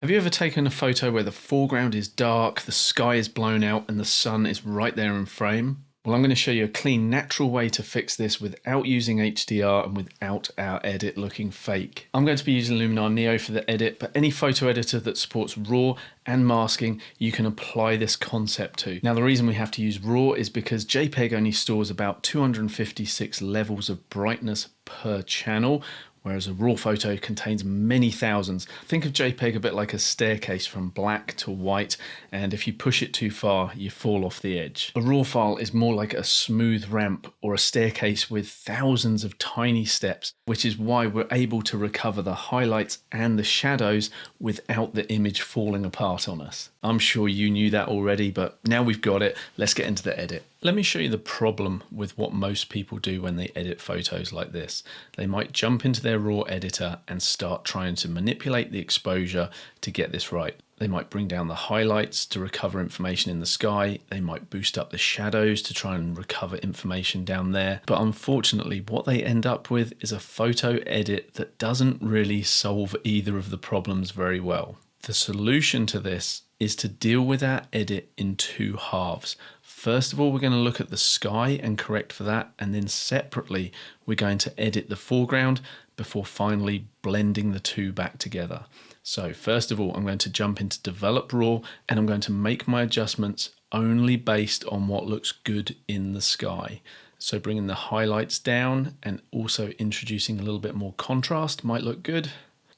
Have you ever taken a photo where the foreground is dark, the sky is blown out, and the sun is right there in frame? Well, I'm going to show you a clean, natural way to fix this without using HDR and without our edit looking fake. I'm going to be using Luminar Neo for the edit, but any photo editor that supports RAW and masking, you can apply this concept to. Now, the reason we have to use RAW is because JPEG only stores about 256 levels of brightness per channel, whereas a RAW photo contains many thousands. Think of JPEG a bit like a staircase from black to white, and if you push it too far, you fall off the edge. A RAW file is more like a smooth ramp or a staircase with thousands of tiny steps, which is why we're able to recover the highlights and the shadows without the image falling apart on us. I'm sure you knew that already, but now we've got it, let's get into the edit. Let me show you the problem with what most people do when they edit photos like this. They might jump into their RAW editor and start trying to manipulate the exposure to get this right. They might bring down the highlights to recover information in the sky. They might boost up the shadows to try and recover information down there. But unfortunately, what they end up with is a photo edit that doesn't really solve either of the problems very well. The solution to this is to deal with our edit in two halves. First of all, we're going to look at the sky and correct for that, and then separately we're going to edit the foreground before finally blending the two back together. So first of all, I'm going to jump into Develop RAW, and I'm going to make my adjustments only based on what looks good in the sky. So bringing the highlights down and also introducing a little bit more contrast might look good.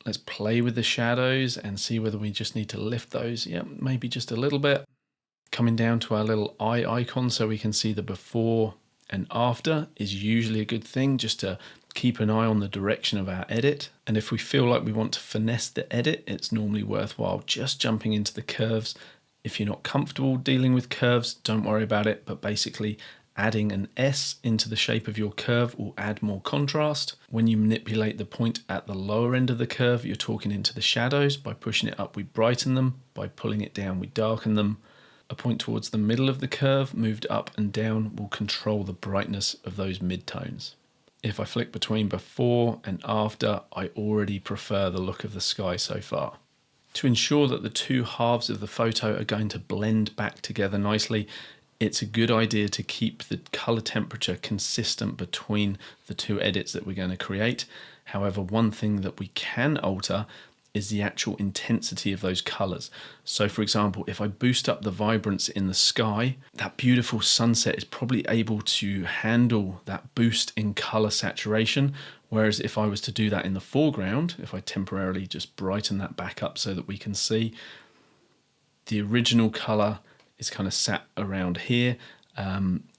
Let's play with the shadows and see whether we just need to lift those. Yeah, maybe just a little bit. Coming down to our little eye icon so we can see the before and after is usually a good thing, just to keep an eye on the direction of our edit. And if we feel like we want to finesse the edit, it's normally worthwhile just jumping into the curves. If you're not comfortable dealing with curves, don't worry about it, but basically adding an S into the shape of your curve will add more contrast. When you manipulate the point at the lower end of the curve, you're talking into the shadows. By pushing it up, we brighten them. By pulling it down, we darken them. A point towards the middle of the curve, moved up and down, will control the brightness of those midtones. If I flick between before and after, I already prefer the look of the sky so far. To ensure that the two halves of the photo are going to blend back together nicely, it's a good idea to keep the color temperature consistent between the two edits that we're going to create. However, one thing that we can alter is the actual intensity of those colors. So for example, if I boost up the vibrance in the sky, that beautiful sunset is probably able to handle that boost in color saturation. Whereas if I was to do that in the foreground, if I temporarily just brighten that back up so that we can see, the original color is kind of sat around here.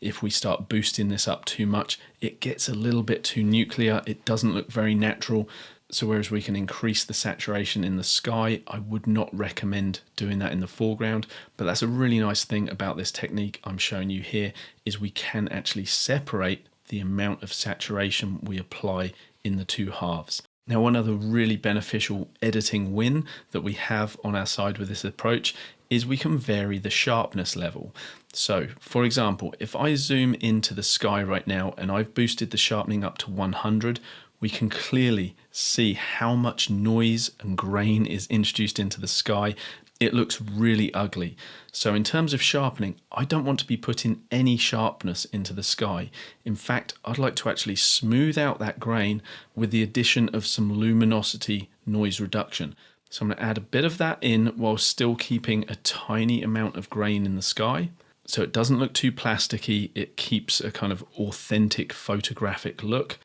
If we start boosting this up too much, it gets a little bit too nuclear. It doesn't look very natural. So whereas we can increase the saturation in the sky, I would not recommend doing that in the foreground. But that's a really nice thing about this technique I'm showing you here, is we can actually separate the amount of saturation we apply in the two halves. Now, one other really beneficial editing win that we have on our side with this approach is we can vary the sharpness level. So for example, if I zoom into the sky right now and I've boosted the sharpening up to 100, we can clearly see how much noise and grain is introduced into the sky. It looks really ugly. So in terms of sharpening, I don't want to be putting any sharpness into the sky. In fact, I'd like to actually smooth out that grain with the addition of some luminosity noise reduction. So I'm going to add a bit of that in while still keeping a tiny amount of grain in the sky. So it doesn't look too plasticky. It keeps a kind of authentic photographic look.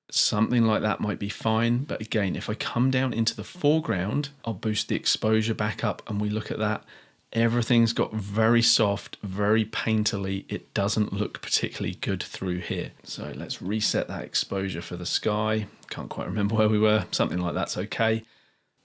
Something like that might be fine. But again, if I come down into the foreground, I'll boost the exposure back up and we look at that. Everything's got very soft, very painterly. It doesn't look particularly good through here. So let's reset that exposure for the sky. Can't quite remember where we were. Something like that's okay.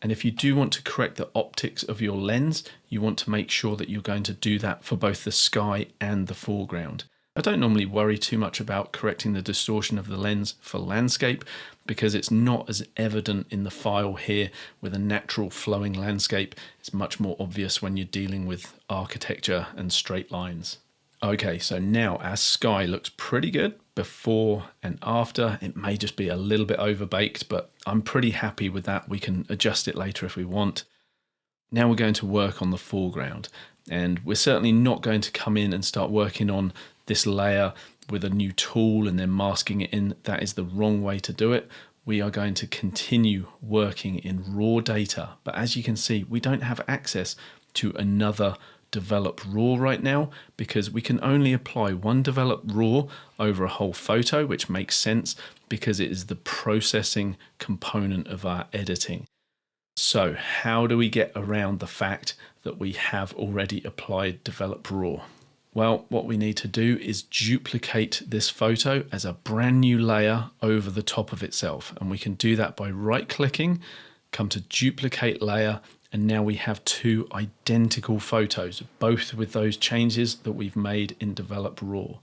And if you do want to correct the optics of your lens, you want to make sure that you're going to do that for both the sky and the foreground. I don't normally worry too much about correcting the distortion of the lens for landscape because it's not as evident in the file here with a natural flowing landscape. It's much more obvious when you're dealing with architecture and straight lines. Okay, so now our sky looks pretty good before and after. It may just be a little bit overbaked, but I'm pretty happy with that. We can adjust it later if we want. Now we're going to work on the foreground, and we're certainly not going to come in and start working on this layer with a new tool and then masking it in. That is the wrong way to do it. We are going to continue working in raw data, but as you can see, we don't have access to another develop raw right now because we can only apply one develop raw over a whole photo, which makes sense because it is the processing component of our editing. So how do we get around the fact that we have already applied develop raw? Well, what we need to do is duplicate this photo as a brand new layer over the top of itself. And we can do that by right clicking, come to duplicate layer, and now we have two identical photos, both with those changes that we've made in develop raw.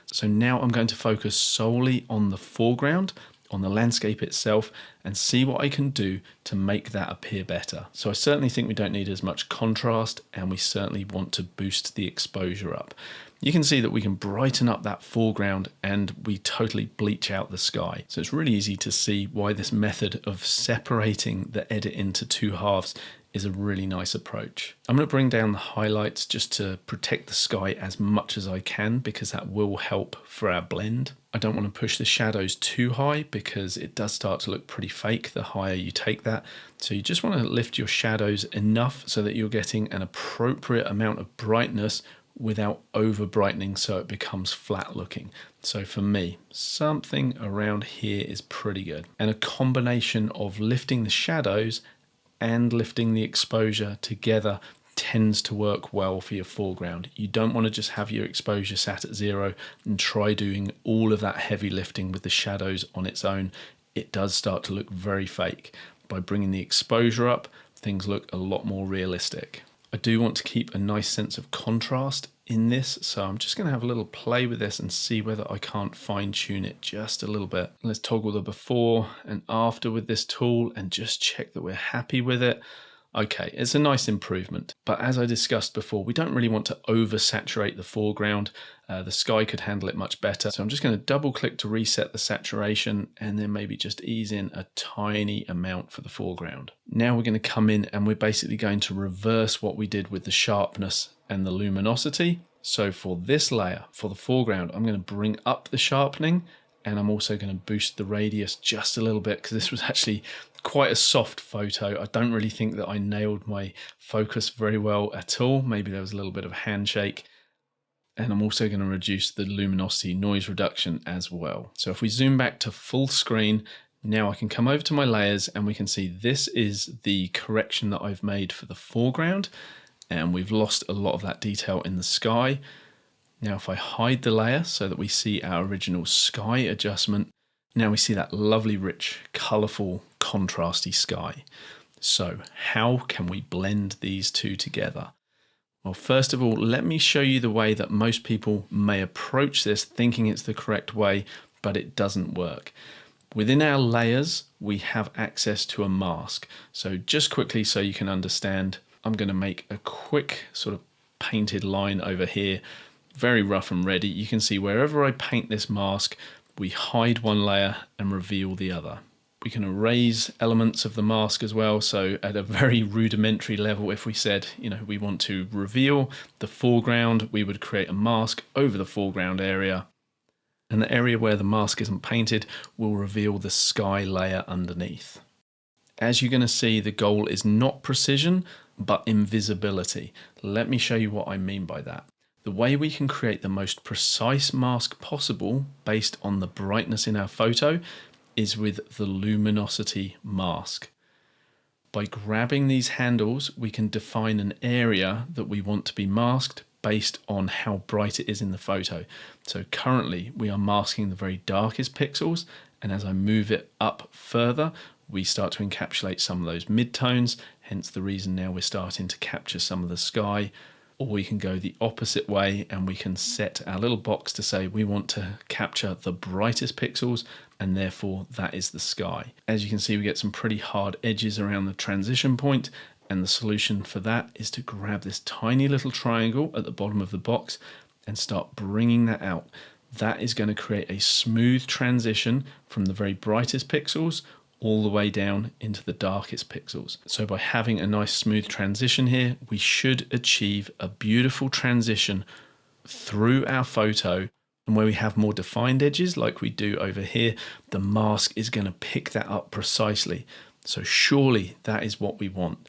So now I'm going to focus solely on the foreground, on the landscape itself, and see what I can do to make that appear better. So I certainly think we don't need as much contrast, and we certainly want to boost the exposure up. You can see that we can brighten up that foreground and we totally bleach out the sky. So it's really easy to see why this method of separating the edit into two halves is a really nice approach. I'm going to bring down the highlights just to protect the sky as much as I can because that will help for our blend. I don't want to push the shadows too high because it does start to look pretty fake the higher you take that. So you just want to lift your shadows enough so that you're getting an appropriate amount of brightness without over brightening so it becomes flat looking. So for me, something around here is pretty good. And a combination of lifting the shadows and lifting the exposure together tends to work well for your foreground. You don't want to just have your exposure sat at 0 and try doing all of that heavy lifting with the shadows on its own. It does start to look very fake. By bringing the exposure up, things look a lot more realistic. I do want to keep a nice sense of contrast in this, so I'm just going to have a little play with this and see whether I can't fine tune it just a little bit. Let's toggle the before and after with this tool and just check that we're happy with it. Okay, it's a nice improvement, but as I discussed before, we don't really want to oversaturate the foreground. The sky could handle it much better. So I'm just going to double click to reset the saturation and then maybe just ease in a tiny amount for the foreground. Now we're going to come in and we're basically going to reverse what we did with the sharpness and the luminosity. So for this layer, for the foreground, I'm going to bring up the sharpening and I'm also going to boost the radius just a little bit because this was actually quite a soft photo. I don't really think that I nailed my focus very well at all. Maybe there was a little bit of a handshake. And I'm also going to reduce the luminosity noise reduction as well. So if we zoom back to full screen, now I can come over to my layers and we can see this is the correction that I've made for the foreground. And we've lost a lot of that detail in the sky. Now if I hide the layer so that we see our original sky adjustment, now we see that lovely, rich, colourful, contrasty sky. So how can we blend these two together? Well, first of all, let me show you the way that most people may approach this thinking it's the correct way, but it doesn't work. Within our layers, we have access to a mask. So just quickly so you can understand, I'm going to make a quick sort of painted line over here, very rough and ready. You can see wherever I paint this mask, we hide one layer and reveal the other. We can erase elements of the mask as well. So at a very rudimentary level, if we said, we want to reveal the foreground, we would create a mask over the foreground area. And the area where the mask isn't painted will reveal the sky layer underneath. As you're going to see, the goal is not precision, but invisibility. Let me show you what I mean by that. The way we can create the most precise mask possible based on the brightness in our photo is with the luminosity mask. By grabbing these handles, we can define an area that we want to be masked based on how bright it is in the photo. So currently we are masking the very darkest pixels, and as I move it up further, we start to encapsulate some of those midtones, hence the reason now we're starting to capture some of the sky. Or we can go the opposite way and we can set our little box to say we want to capture the brightest pixels and therefore that is the sky. As you can see, we get some pretty hard edges around the transition point, and the solution for that is to grab this tiny little triangle at the bottom of the box and start bringing that out. That is going to create a smooth transition from the very brightest pixels all the way down into the darkest pixels. So by having a nice smooth transition here, we should achieve a beautiful transition through our photo. And where we have more defined edges like we do over here, the mask is going to pick that up precisely. So surely that is what we want.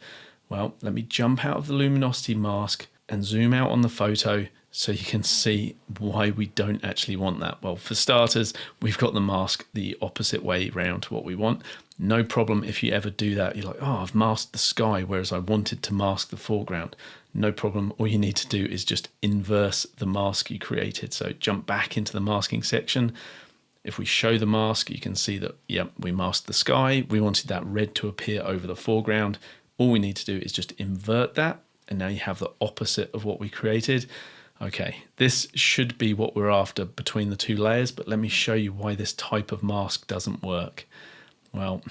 Well, let me jump out of the luminosity mask and zoom out on the photo so you can see why we don't actually want that. Well, for starters, we've got the mask the opposite way round to what we want. No problem if you ever do that. You're like, oh, I've masked the sky, whereas I wanted to mask the foreground. No problem. All you need to do is just inverse the mask you created. So jump back into the masking section. If we show the mask, you can see that, yep, we masked the sky. We wanted that red to appear over the foreground. All we need to do is just invert that. And now you have the opposite of what we created. Okay, this should be what we're after between the two layers, but let me show you why this type of mask doesn't work. Well,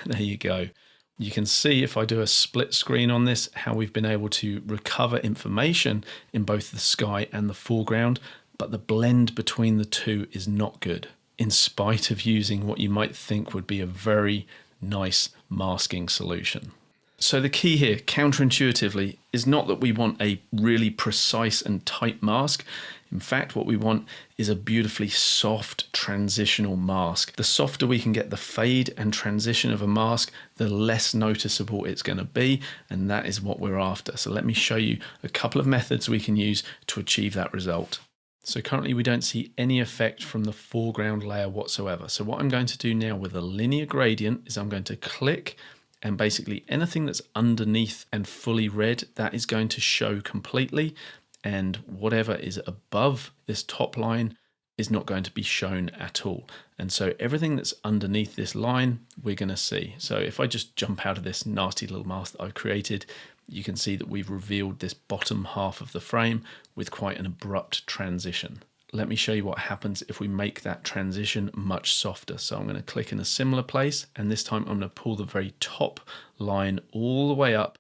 there you go. You can see if I do a split screen on this, how we've been able to recover information in both the sky and the foreground, but the blend between the two is not good, in spite of using what you might think would be a very nice masking solution. So the key here, counterintuitively, is not that we want a really precise and tight mask. In fact, what we want is a beautifully soft transitional mask. The softer we can get the fade and transition of a mask, the less noticeable it's going to be, and that is what we're after. So let me show you a couple of methods we can use to achieve that result. So currently we don't see any effect from the foreground layer whatsoever. So what I'm going to do now with a linear gradient is I'm going to click, and basically anything that's underneath and fully red, that is going to show completely. And whatever is above this top line is not going to be shown at all. And so everything that's underneath this line, we're going to see. So if I just jump out of this nasty little mask that I've created, you can see that we've revealed this bottom half of the frame with quite an abrupt transition. Let me show you what happens if we make that transition much softer. So I'm going to click in a similar place, and this time I'm going to pull the very top line all the way up.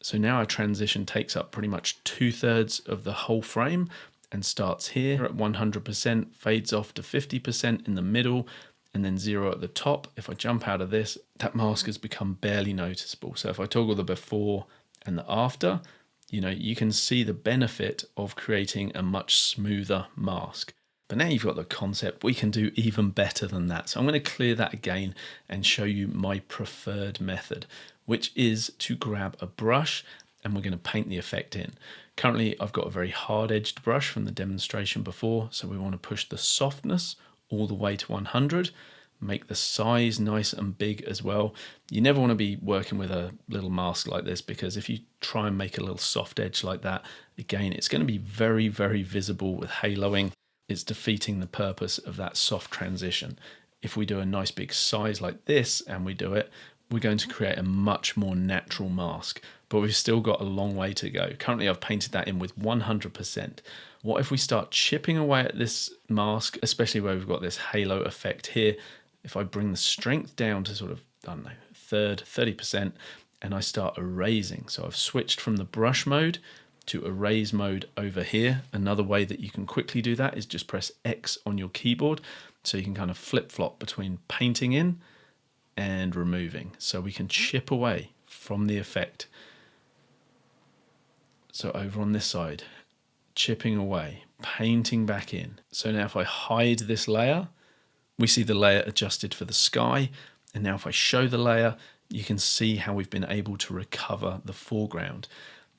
So now our transition takes up pretty much 2/3 of the whole frame and starts here at 100%, fades off to 50% in the middle, and then 0 at the top. If I jump out of this, that mask has become barely noticeable. So if I toggle the before and the after, you can see the benefit of creating a much smoother mask. But now you've got the concept, we can do even better than that. So I'm going to clear that again and show you my preferred method, which is to grab a brush and we're going to paint the effect in. Currently, I've got a very hard-edged brush from the demonstration before, so we want to push the softness all the way to 100. Make the size nice and big as well. You never want to be working with a little mask like this, because if you try and make a little soft edge like that, again, it's going to be very, very visible with haloing. It's defeating the purpose of that soft transition. If we do a nice big size like this and we do it, we're going to create a much more natural mask, but we've still got a long way to go. Currently, I've painted that in with 100%. What if we start chipping away at this mask, especially where we've got this halo effect here? If I bring the strength down to sort of, 30%, and I start erasing. So I've switched from the brush mode to erase mode over here. Another way that you can quickly do that is just press X on your keyboard. So you can kind of flip-flop between painting in and removing. So we can chip away from the effect. So over on this side, chipping away, painting back in. So now if I hide this layer, we see the layer adjusted for the sky. And now if I show the layer, you can see how we've been able to recover the foreground.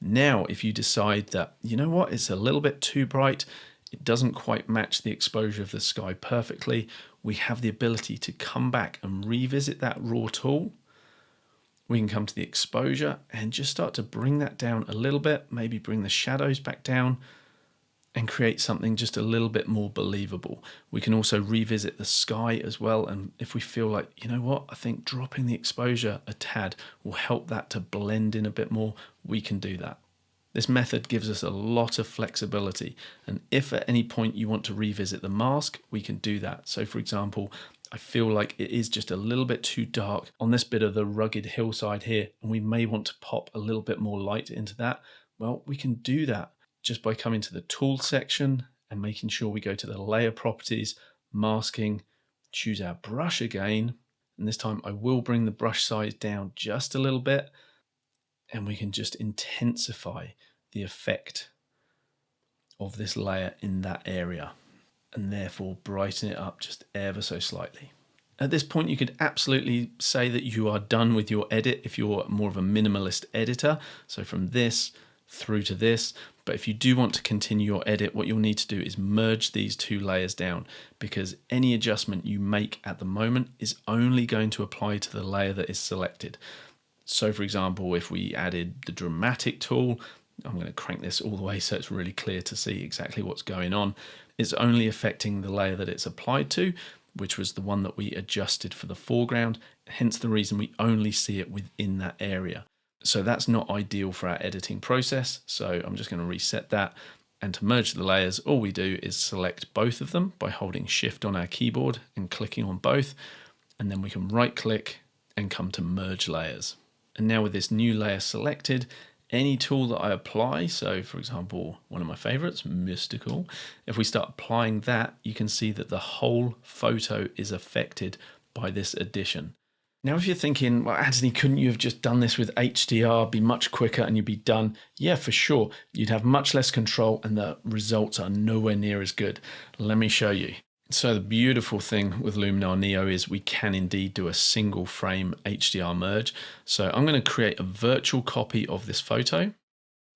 Now, if you decide that, you know what, it's a little bit too bright, it doesn't quite match the exposure of the sky perfectly, we have the ability to come back and revisit that raw tool. We can come to the exposure and just start to bring that down a little bit, maybe bring the shadows back down, and create something just a little bit more believable. We can also revisit the sky as well, and if we feel like, you know what, I think dropping the exposure a tad will help that to blend in a bit more, we can do that. This method gives us a lot of flexibility, and if at any point you want to revisit the mask, we can do that. So for example, I feel like it is just a little bit too dark on this bit of the rugged hillside here, and we may want to pop a little bit more light into that. Well, we can do that just by coming to the tool section and making sure we go to the layer properties, masking, choose our brush again. And this time I will bring the brush size down just a little bit, and we can just intensify the effect of this layer in that area, and therefore brighten it up just ever so slightly. At this point, you could absolutely say that you are done with your edit if you're more of a minimalist editor. So from this through to this. But if you do want to continue your edit, what you'll need to do is merge these two layers down, because any adjustment you make at the moment is only going to apply to the layer that is selected. So for example, if we added the dramatic tool, I'm going to crank this all the way so it's really clear to see exactly what's going on. It's only affecting the layer that it's applied to, which was the one that we adjusted for the foreground, hence the reason we only see it within that area. So that's not ideal for our editing process. So I'm just going to reset that. And to merge the layers, all we do is select both of them by holding Shift on our keyboard and clicking on both. And then we can right click and come to merge layers. And now with this new layer selected, any tool that I apply, so for example, one of my favorites, Mystical, if we start applying that, you can see that the whole photo is affected by this addition. Now, if you're thinking, well, Anthony, couldn't you have just done this with HDR, be much quicker and you'd be done? Yeah, for sure. You'd have much less control and the results are nowhere near as good. Let me show you. So the beautiful thing with Luminar Neo is we can indeed do a single frame HDR merge. So I'm going to create a virtual copy of this photo.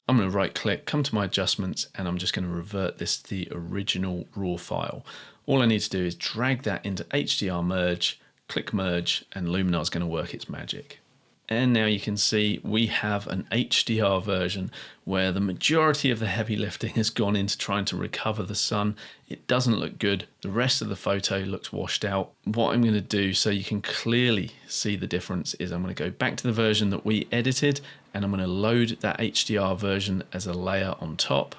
I'm going to right click, come to my adjustments, and I'm just going to revert this to the original raw file. All I need to do is drag that into HDR merge, click merge, and Luminar is going to work its magic. And now you can see we have an HDR version where the majority of the heavy lifting has gone into trying to recover the sun. It doesn't look good. The rest of the photo looks washed out. What I'm going to do so you can clearly see the difference is I'm going to go back to the version that we edited, and I'm going to load that HDR version as a layer on top.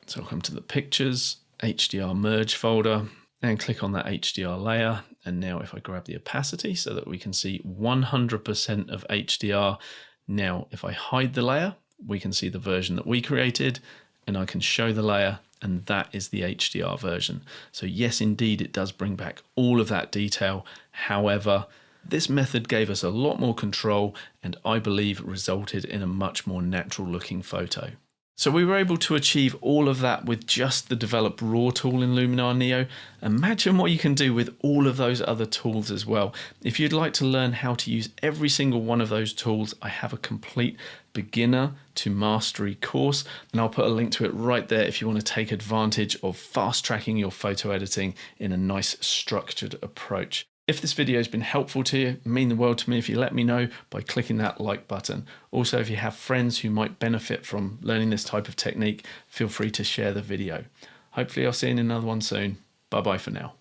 So I'll come to the pictures, HDR merge folder, and click on that HDR layer. And now if I grab the opacity so that we can see 100% of HDR. Now, if I hide the layer, we can see the version that we created, and I can show the layer, and that is the HDR version. So yes, indeed, it does bring back all of that detail. However, this method gave us a lot more control, and I believe resulted in a much more natural looking photo. So we were able to achieve all of that with just the develop raw tool in Luminar Neo. Imagine what you can do with all of those other tools as well. If you'd like to learn how to use every single one of those tools, I have a complete beginner to mastery course, and I'll put a link to it right there if you want to take advantage of fast tracking your photo editing in a nice structured approach. If this video has been helpful to you, it'd mean the world to me if you let me know by clicking that like button. Also, if you have friends who might benefit from learning this type of technique, feel free to share the video. Hopefully I'll see you in another one soon. Bye bye for now.